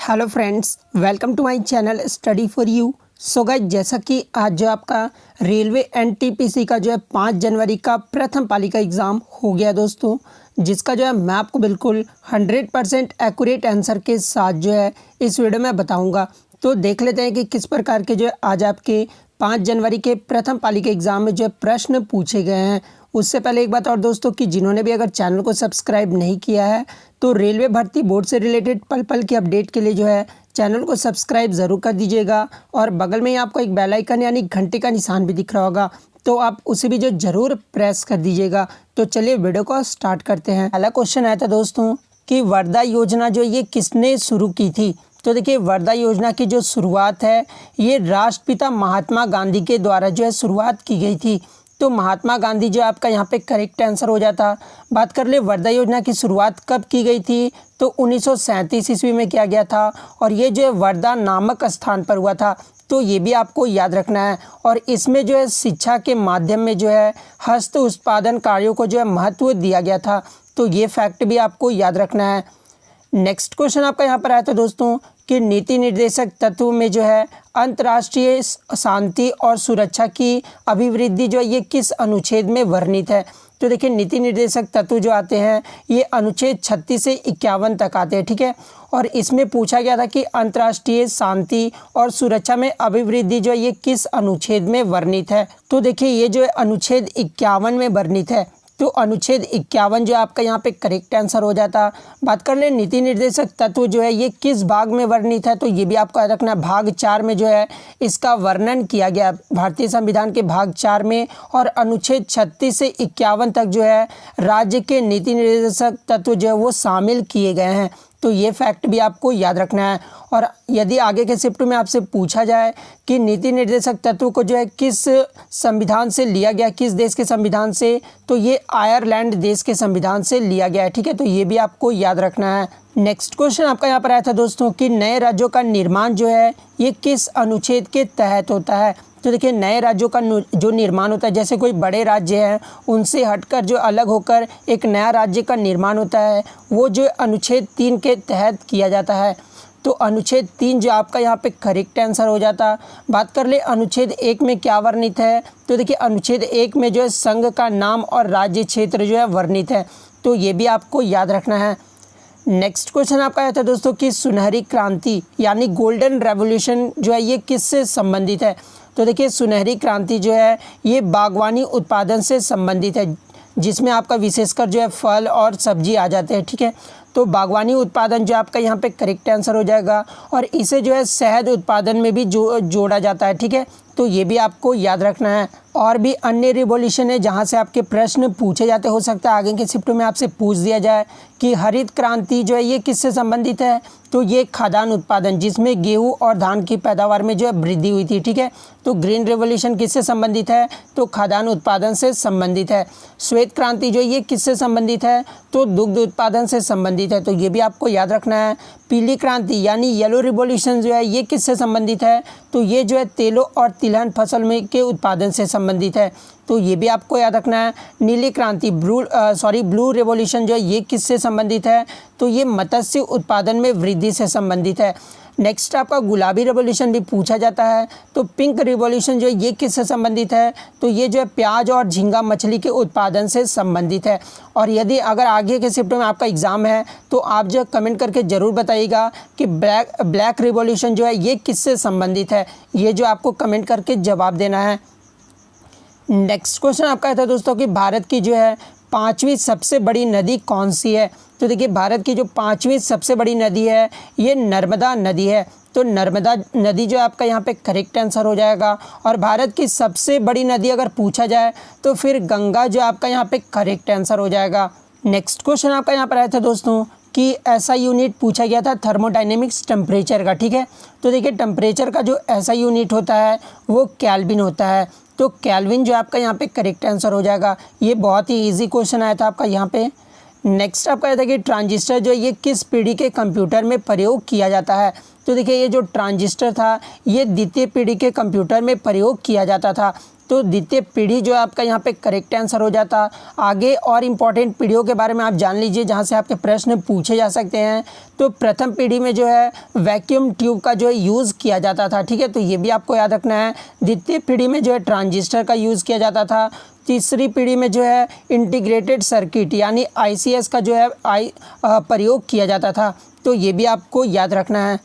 Hello friends, welcome to my channel study for you. So guys, जैसा कि आज जो आपका रेलवे एनटीपीसी का जो है 5 जनवरी का प्रथम पाली का एग्ज़ाम हो गया दोस्तों, जिसका जो है मैं आपको बिल्कुल 100% एक्यूरेट आंसर के साथ जो है इस वीडियो में बताऊंगा। तो देख लेते हैं कि किस प्रकार के जो है आज आपके 5 जनवरी के प्रथम पाली के एग्ज़ाम में जो है प्रश्न पूछे गए हैं। उससे पहले एक बात और दोस्तों कि जिन्होंने भी अगर चैनल को सब्सक्राइब नहीं किया है तो रेलवे भर्ती बोर्ड से रिलेटेड पल पल की अपडेट के लिए जो है चैनल को सब्सक्राइब ज़रूर कर दीजिएगा। और बगल में ही आपको एक बेल आइकन यानी घंटे का निशान भी दिख रहा होगा, तो आप उसे भी जो ज़रूर प्रेस कर दीजिएगा। तो चलिए वीडियो को स्टार्ट करते हैं। पहला क्वेश्चन आया था दोस्तों कि वर्धा योजना जो ये किसने शुरू की थी। तो देखिए, वर्धा योजना की जो शुरुआत है ये राष्ट्रपिता महात्मा गांधी के द्वारा जो है शुरुआत की गई थी। तो महात्मा गांधी जो आपका यहाँ पे करेक्ट आंसर हो जाता। बात कर ले वर्धा योजना की शुरुआत कब की गई थी, तो 1937 ईस्वी में किया गया था और ये जो है वर्धा नामक स्थान पर हुआ था। तो ये भी आपको याद रखना है। और इसमें जो है शिक्षा के माध्यम में जो है हस्त उत्पादन कार्यों को जो है महत्व दिया गया था। तो ये फैक्ट भी आपको याद रखना है। नेक्स्ट क्वेश्चन आपका यहाँ पर आया था दोस्तों कि नीति निर्देशक तत्व में जो है अंतर्राष्ट्रीय शांति और सुरक्षा की अभिवृद्धि जो है ये किस अनुच्छेद में वर्णित है। तो देखिए, नीति निर्देशक तत्व जो आते हैं ये अनुच्छेद 36 से 51 तक आते हैं, ठीक है। और इसमें पूछा गया था कि अंतर्राष्ट्रीय शांति और सुरक्षा में अभिवृद्धि जो है ये किस अनुच्छेद में वर्णित है। तो देखिए, ये जो है अनुच्छेद 51 में वर्णित है। तो अनुच्छेद 51 जो आपका यहाँ पे करेक्ट आंसर हो जाता। बात कर ले नीति निर्देशक तत्व जो है ये किस भाग में वर्णित है, तो ये भी आपको याद रखना। भाग 4 में जो है इसका वर्णन किया गया भारतीय संविधान के भाग 4 में। और अनुच्छेद 36 से 51 तक जो है राज्य के नीति निर्देशक तत्व जो है वो शामिल किए गए हैं। तो ये फैक्ट भी आपको याद रखना है। और यदि आगे के शिफ्ट में आपसे पूछा जाए कि नीति निर्देशक तत्व को जो है किस संविधान से लिया गया, किस देश के संविधान से, तो ये आयरलैंड देश के संविधान से लिया गया है, ठीक है। तो ये भी आपको याद रखना है। नेक्स्ट क्वेश्चन आपका यहाँ पर आया था दोस्तों कि नए राज्यों का निर्माण जो है ये किस अनुच्छेद के तहत होता है। तो देखिए, नए राज्यों का जो निर्माण होता है, जैसे कोई बड़े राज्य हैं उनसे हटकर जो अलग होकर एक नया राज्य का निर्माण होता है वो जो अनुच्छेद 3 के तहत किया जाता है। तो अनुच्छेद 3 जो आपका यहाँ पे करेक्ट आंसर हो जाता। बात कर ले अनुच्छेद 1 में क्या वर्णित है। तो देखिए, अनुच्छेद 1 में जो है संघ का नाम और राज्य क्षेत्र जो है वर्णित है। तो ये भी आपको याद रखना है। नेक्स्ट क्वेश्चन आपका आया था दोस्तों कि सुनहरी क्रांति यानी गोल्डन रेवोल्यूशन जो है ये किससे संबंधित है। तो देखिए, सुनहरी क्रांति जो है ये बागवानी उत्पादन से संबंधित है, जिसमें आपका विशेषकर जो है फल और सब्जी आ जाते हैं, ठीक है। तो बागवानी उत्पादन जो आपका यहाँ पे करेक्ट आंसर हो जाएगा। और इसे जो है शहद उत्पादन में भी जोड़ा जाता है, ठीक है। तो ये भी आपको याद रखना है। और भी अन्य रिवॉल्यूशन है जहाँ से आपके प्रश्न पूछे जाते। हो सकता है आगे के शिफ्ट में आपसे पूछ दिया जाए कि हरित क्रांति जो है ये किससे संबंधित है। तो ये खाद्यान्न उत्पादन, जिसमें गेहूं और धान की पैदावार में जो है वृद्धि हुई थी, ठीक है। तो ग्रीन रेवोल्यूशन किससे संबंधित है, तो खाद्यान्न उत्पादन से संबंधित है। श्वेत क्रांति जो ये किससे संबंधित है, तो दुग्ध उत्पादन से संबंधित है। तो ये भी आपको याद रखना है। पीली क्रांति यानी येलो रिवॉल्यूशन जो है ये किससे संबंधित है, तो ये जो है तेलों और तिलहन फसल में के उत्पादन से संबंधित है। तो ये भी आपको याद रखना है। नीली क्रांति ब्लू रिवॉल्यूशन जो है ये किससे संबंधित है, तो ये मत्स्य उत्पादन में वृद्धि से संबंधित है। नेक्स्ट आपका गुलाबी रिवॉल्यूशन भी पूछा जाता है। तो पिंक रिवॉल्यूशन जो है ये किससे संबंधित है, तो ये जो है प्याज और झींगा मछली के उत्पादन से संबंधित है। और यदि अगर आगे के शिफ्ट में आपका एग्ज़ाम है तो आप जो कमेंट करके ज़रूर बताइएगा कि ब्लैक रिवॉल्यूशन जो है ये किससे संबंधित है। ये जो आपको कमेंट करके जवाब देना है। नेक्स्ट क्वेश्चन आपका था दोस्तों कि भारत की जो है 5वीं सबसे बड़ी नदी कौन सी है। तो देखिए, भारत की जो 5वीं सबसे बड़ी नदी है ये नर्मदा नदी है। तो नर्मदा नदी जो आपका यहाँ पे करेक्ट आंसर हो जाएगा। और भारत की सबसे बड़ी नदी अगर पूछा जाए तो फिर गंगा जो आपका यहाँ पे करेक्ट आंसर हो जाएगा। नेक्स्ट क्वेश्चन आपका यहाँ पर आया था दोस्तों कि ऐसा यूनिट पूछा गया था थर्मोडायनेमिक्स टेम्परेचर का, ठीक है। तो देखिए, टेम्परेचर का जो ऐसा यूनिट होता है वो केल्विन होता है। तो केल्विन जो आपका यहाँ पे करेक्ट आंसर हो जाएगा। ये बहुत ही इजी क्वेश्चन आया था आपका यहाँ पे। नेक्स्ट आपका आया था कि ट्रांजिस्टर जो ये किस पीढ़ी के कंप्यूटर में प्रयोग किया जाता है। तो देखिए, ये जो ट्रांजिस्टर था ये द्वितीय पीढ़ी के कंप्यूटर में प्रयोग किया जाता था। तो द्वितीय पीढ़ी जो है आपका यहाँ पे करेक्ट आंसर हो जाता। आगे और इम्पॉर्टेंट पीढ़ियों के बारे में आप जान लीजिए जहाँ से आपके प्रश्न पूछे जा सकते हैं। तो प्रथम पीढ़ी में जो है वैक्यूम ट्यूब का जो है यूज़ किया जाता था, ठीक है, तो ये भी आपको याद रखना है। द्वितीय पीढ़ी में जो है ट्रांजिस्टर का यूज़ किया जाता था। तीसरी पीढ़ी में जो है इंटीग्रेटेड सर्किट यानी ICS का जो है प्रयोग किया जाता था, तो ये भी आपको याद रखना है।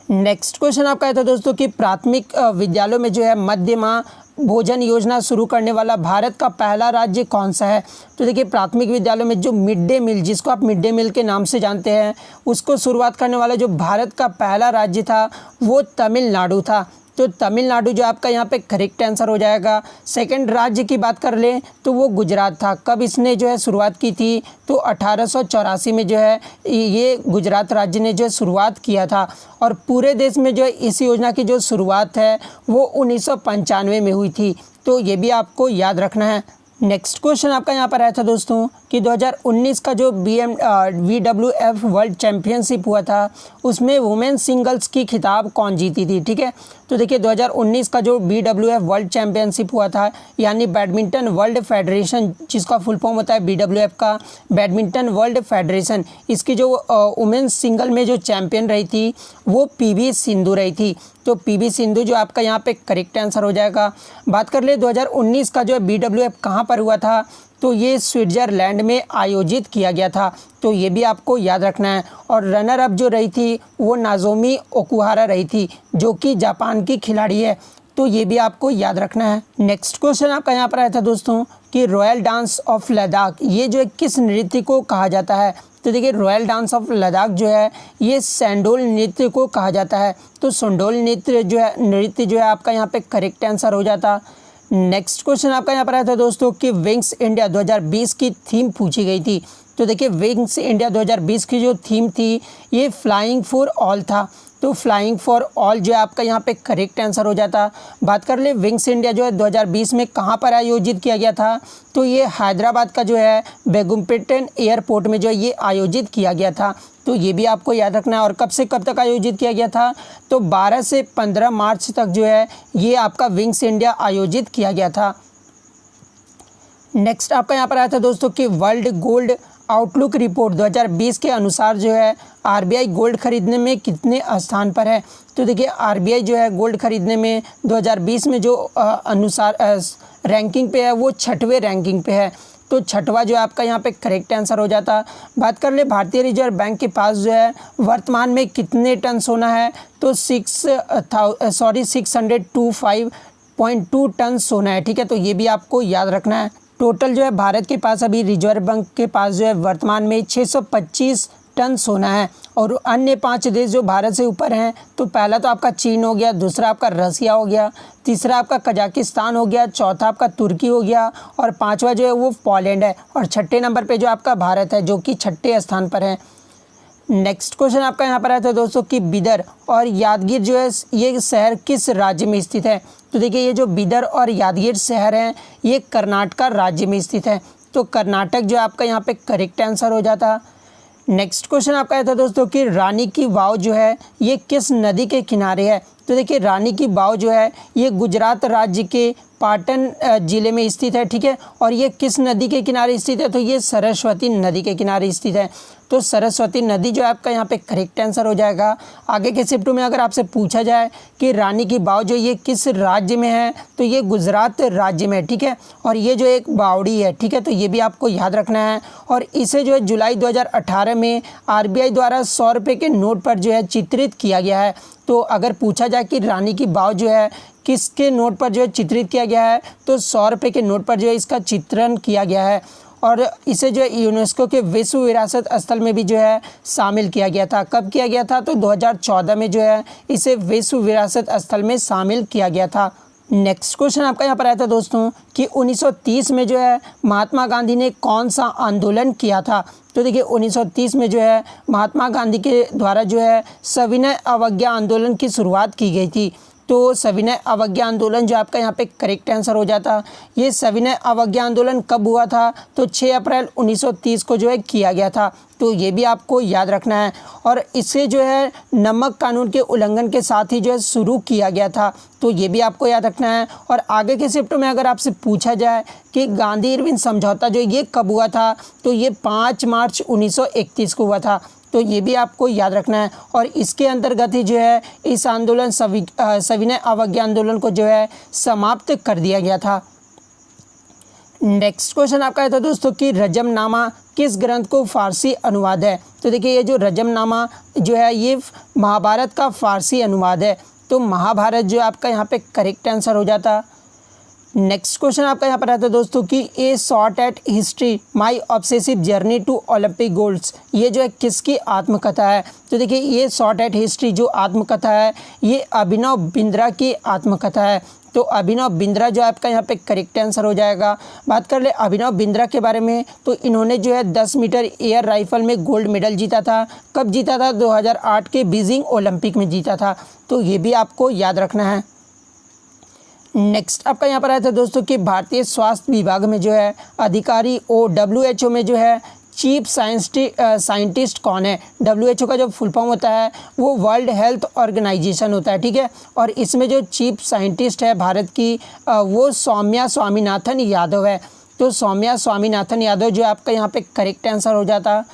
नेक्स्ट क्वेश्चन आपका है था दोस्तों कि प्राथमिक विद्यालयों में जो है मध्यमा भोजन योजना शुरू करने वाला भारत का पहला राज्य कौन सा है। तो देखिए प्राथमिक विद्यालयों में जो मिड डे मील, जिसको आप मिड डे मील के नाम से जानते हैं, उसको शुरुआत करने वाला जो भारत का पहला राज्य था वो तमिलनाडु था। तो तमिलनाडु जो आपका यहाँ पे करेक्ट आंसर हो जाएगा। सेकंड राज्य की बात कर लें तो वो गुजरात था। कब इसने जो है शुरुआत की थी, तो 1884 में जो है ये गुजरात राज्य ने जो है शुरुआत किया था। और पूरे देश में जो है इस योजना की जो शुरुआत है वो 1995 में हुई थी, तो ये भी आपको याद रखना है। नेक्स्ट क्वेश्चन आपका यहाँ पर आया था दोस्तों कि 2019 का जो WWF वर्ल्ड चैम्पियनशिप हुआ था उसमें वुमेन सिंगल्स की खिताब कौन जीती थी, ठीक है। तो देखिए 2019 का जो WWF वर्ल्ड चैम्पियनशिप हुआ था यानी बैडमिंटन वर्ल्ड फेडरेशन, जिसका फुल फॉर्म होता है BWF का बैडमिंटन वर्ल्ड फेडरेशन, इसकी जो वुमेन सिंगल में जो चैम्पियन रही थी वो PV सिंधु रही थी। तो PV सिंधु जो आपका यहाँ पे करेक्ट आंसर हो जाएगा। बात कर ले 2019 का जो है BWF कहाँ पर हुआ था, तो ये स्विट्ज़रलैंड में आयोजित किया गया था, तो ये भी आपको याद रखना है। और रनर अप जो रही थी वो नाजोमी ओकुहारा रही थी, जो कि जापान की खिलाड़ी है, तो ये भी आपको याद रखना है। नेक्स्ट क्वेश्चन आपका यहाँ पर आया था दोस्तों कि रॉयल डांस ऑफ लद्दाख ये जो है किस नृत्य को कहा जाता है। तो देखिए रॉयल डांस ऑफ लद्दाख जो है ये सेंडोल नृत्य को कहा जाता है। तो सेंडोल नृत्य जो है आपका यहाँ पे करेक्ट आंसर हो जाता। नेक्स्ट क्वेश्चन आपका यहाँ पर आया था दोस्तों कि विंग्स इंडिया 2020 की थीम पूछी गई थी। तो देखिए विंग्स इंडिया 2020 की जो थीम थी ये फ्लाइंग फॉर ऑल था। तो फ्लाइंग फॉर ऑल जो है आपका यहाँ पे करेक्ट आंसर हो जाता। बात कर ले विंग्स इंडिया जो है 2020 में कहाँ पर आयोजित किया गया था, तो ये हैदराबाद का जो है बेगुम्पेटन एयरपोर्ट में जो है ये आयोजित किया गया था, तो ये भी आपको याद रखना है। और कब से कब तक आयोजित किया गया था, तो 12 से 15 मार्च तक जो है ये आपका विंग्स इंडिया आयोजित किया गया था। नेक्स्ट आपका यहाँ पर आया था दोस्तों कि वर्ल्ड गोल्ड आउटलुक रिपोर्ट 2020 के अनुसार जो है RBI गोल्ड खरीदने में कितने स्थान पर है। तो देखिए RBI जो है गोल्ड खरीदने में 2020 में जो अनुसार रैंकिंग पे है वो 6वें रैंकिंग पे है, तो 6वां जो है आपका यहाँ पे करेक्ट आंसर हो जाता। बात कर ले भारतीय रिजर्व बैंक के पास जो है वर्तमान में कितने टन सोना है, तो 625.2 टन सोना है, ठीक है, तो ये भी आपको याद रखना है। टोटल जो है भारत के पास अभी रिजर्व बैंक के पास जो है वर्तमान में 625 टन सोना है। और अन्य 5 देश जो भारत से ऊपर हैं, तो पहला तो आपका चीन हो गया, दूसरा आपका रसिया हो गया, तीसरा आपका कजाकिस्तान हो गया, चौथा आपका तुर्की हो गया और 5वां जो है वो पोलैंड है और 6ठे नंबर पे जो आपका भारत है जो कि 6ठे स्थान पर है। नेक्स्ट क्वेश्चन आपका यहाँ पर आया था दोस्तों कि बिदर और यादगीर जो है ये शहर किस राज्य में स्थित है। तो देखिए ये जो बिदर और यादगीर शहर हैं ये कर्नाटक राज्य में स्थित है, तो कर्नाटक जो आपका यहाँ पे करेक्ट आंसर हो जाता। नेक्स्ट क्वेश्चन आपका आया था दोस्तों कि रानी की वाव जो है ये किस नदी के किनारे है। तो देखिए रानी की वाव जो है ये गुजरात राज्य के पाटन ज़िले में स्थित है, ठीक है, और ये किस नदी के किनारे स्थित है, तो ये सरस्वती नदी के किनारे स्थित है, तो सरस्वती नदी जो है आपका यहाँ पे करेक्ट आंसर हो जाएगा। आगे के शिफ्ट में अगर आपसे पूछा जाए कि रानी की वाव जो ये किस राज्य में है, तो ये गुजरात राज्य में है, ठीक है, और ये जो एक बावड़ी है, ठीक है, तो ये भी आपको याद रखना है। और इसे जो है जुलाई 2018 में RBI द्वारा 100 रुपये के नोट पर जो है चित्रित किया गया है। तो अगर पूछा जाए कि रानी की वाव जो है किसके नोट पर जो है चित्रित किया गया है, तो 100 रुपये के नोट पर जो है इसका चित्रण किया गया है और इसे जो है यूनेस्को के विश्व विरासत स्थल में भी जो है शामिल किया गया था। कब किया गया था, तो 2014 में जो है इसे विश्व विरासत स्थल में शामिल किया गया था। नेक्स्ट क्वेश्चन आपका यहाँ पर आया था दोस्तों कि 1930 में जो है महात्मा गांधी ने कौन सा आंदोलन किया था। तो देखिए 1930 में जो है महात्मा गांधी के द्वारा जो है सविनय अवज्ञा आंदोलन की शुरुआत की गई थी। तो सविनय अवज्ञा आंदोलन जो आपका यहाँ पे करेक्ट आंसर हो जाता। ये सविनय अवज्ञा आंदोलन कब हुआ था? तो 6 अप्रैल 1930 को जो है किया गया था। तो ये भी आपको याद रखना है। और इसे जो है नमक कानून के उल्लंघन के साथ ही जो है शुरू किया गया था। तो ये भी आपको याद रखना है। और आगे के शिफ्ट में अगर आपसे पूछा जाए कि गांधी इरविन समझौता जो ये कब हुआ था, तो ये 5 मार्च 1931 को हुआ था। तो ये भी आपको याद रखना है। और इसके अंतर्गत ही जो है इस आंदोलन सविनय अवज्ञा आंदोलन को जो है समाप्त कर दिया गया था। नेक्स्ट क्वेश्चन आपका है तो दोस्तों कि रजमनामा किस ग्रंथ को फारसी अनुवाद है? तो देखिए ये जो रजमनामा जो है ये महाभारत का फारसी अनुवाद है। तो महाभारत जो आपका यहाँ पे करेक्ट आंसर हो जाता। नेक्स्ट क्वेश्चन आपका यहाँ पर आता है दोस्तों कि a shot at history my obsessive journey to Olympic golds, ये जो है किसकी आत्मकथा है? तो देखिए ये शॉट एट हिस्ट्री जो आत्मकथा है ये अभिनव बिंद्रा की आत्मकथा है। तो अभिनव बिंद्रा जो आपका यहाँ पे करेक्ट आंसर हो जाएगा। बात कर ले अभिनव बिंद्रा के बारे में, तो इन्होंने जो है 10 मीटर एयर राइफल में गोल्ड मेडल जीता था। कब जीता था? 2008 के बीजिंग ओलंपिक में जीता था। तो ये भी आपको याद रखना है। नेक्स्ट आपका यहाँ पर आया था दोस्तों कि भारतीय स्वास्थ्य विभाग में जो है अधिकारी WHO में जो है चीफ साइंटिस्ट कौन है? WHO का जो फुल फॉर्म होता है वो वर्ल्ड हेल्थ ऑर्गेनाइजेशन होता है, ठीक है। और इसमें जो चीफ साइंटिस्ट है भारत की वो सौम्या स्वामीनाथन यादव है। तो सौम्या स्वामीनाथन यादव जो आपका यहाँ पे करेक्ट आंसर हो जाता।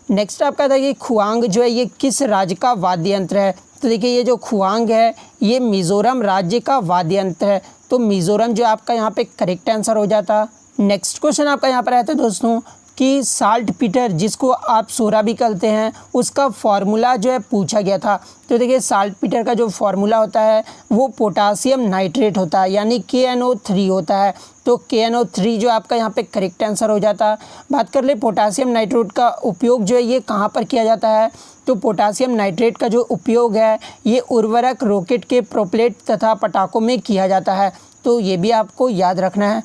नेक्स्ट आपका था कि खुआंग जो है ये किस राज्य का वाद्य यंत्र है? तो देखिए ये जो खुआंग है ये मिज़ोरम राज्य का वाद्य यंत्र है। तो मिज़ोरम जो आपका यहाँ पे करेक्ट आंसर हो जाता। नेक्स्ट क्वेश्चन आपका यहाँ पर आया था दोस्तों कि साल्ट पीटर जिसको आप सोरा भी कहते हैं उसका फार्मूला जो है पूछा गया था। तो देखिए साल्ट पीटर का जो फार्मूला होता है वो पोटासियम नाइट्रेट होता है यानी KNO3 होता है। तो KNO3 जो आपका यहाँ पे करेक्ट आंसर हो जाता। बात कर ले पोटासियम नाइट्रेट का उपयोग जो है ये कहाँ पर किया जाता है? तो पोटासियम नाइट्रेट का जो उपयोग है ये उर्वरक, रॉकेट के प्रोपेलेट तथा पटाखों में किया जाता है। तो ये भी आपको याद रखना है।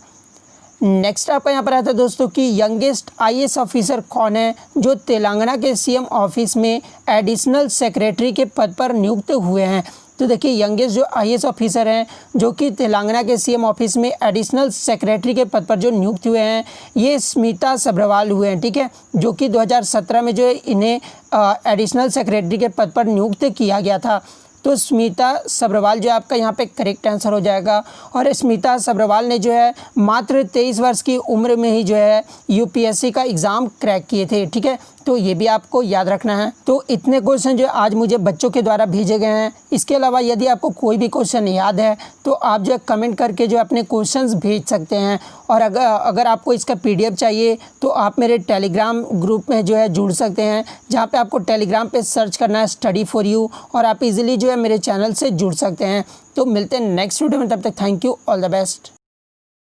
नेक्स्ट आपका यहाँ पर आता है दोस्तों कि यंगेस्ट IAS ऑफिसर कौन है जो तेलंगाना के CM ऑफिस में एडिशनल सेक्रेटरी के पद पर नियुक्त हुए हैं? तो देखिए यंगेस्ट जो IAS ऑफिसर हैं जो कि तेलंगाना के CM ऑफिस में एडिशनल सेक्रेटरी के पद पर जो नियुक्त हुए हैं ये स्मिता सब्रवाल हुए हैं, ठीक है। जो कि 2017 में जो है इन्हें एडिशनल सेक्रेटरी के पद पर नियुक्त किया गया था। तो स्मिता सब्रवाल जो आपका यहाँ पे करेक्ट आंसर हो जाएगा। और स्मिता सब्रवाल ने जो है मात्र 23 वर्ष की उम्र में ही जो है UPSC का एग्ज़ाम क्रैक किए थे, ठीक है। तो ये भी आपको याद रखना है। तो इतने क्वेश्चन जो आज मुझे बच्चों के द्वारा भेजे गए हैं। इसके अलावा यदि आपको कोई भी क्वेश्चन याद है तो आप जो है कमेंट करके जो अपने क्वेश्चंस भेज सकते हैं। और अगर आपको इसका PDF चाहिए तो आप मेरे टेलीग्राम ग्रुप में जो है जुड़ सकते हैं, जहाँ पे आपको टेलीग्राम पे सर्च करना है स्टडी फॉर यू और आप इजीली जो है मेरे चैनल से जुड़ सकते हैं। तो मिलते हैं नेक्स्ट वीडियो में, तब तक thank you, all the best.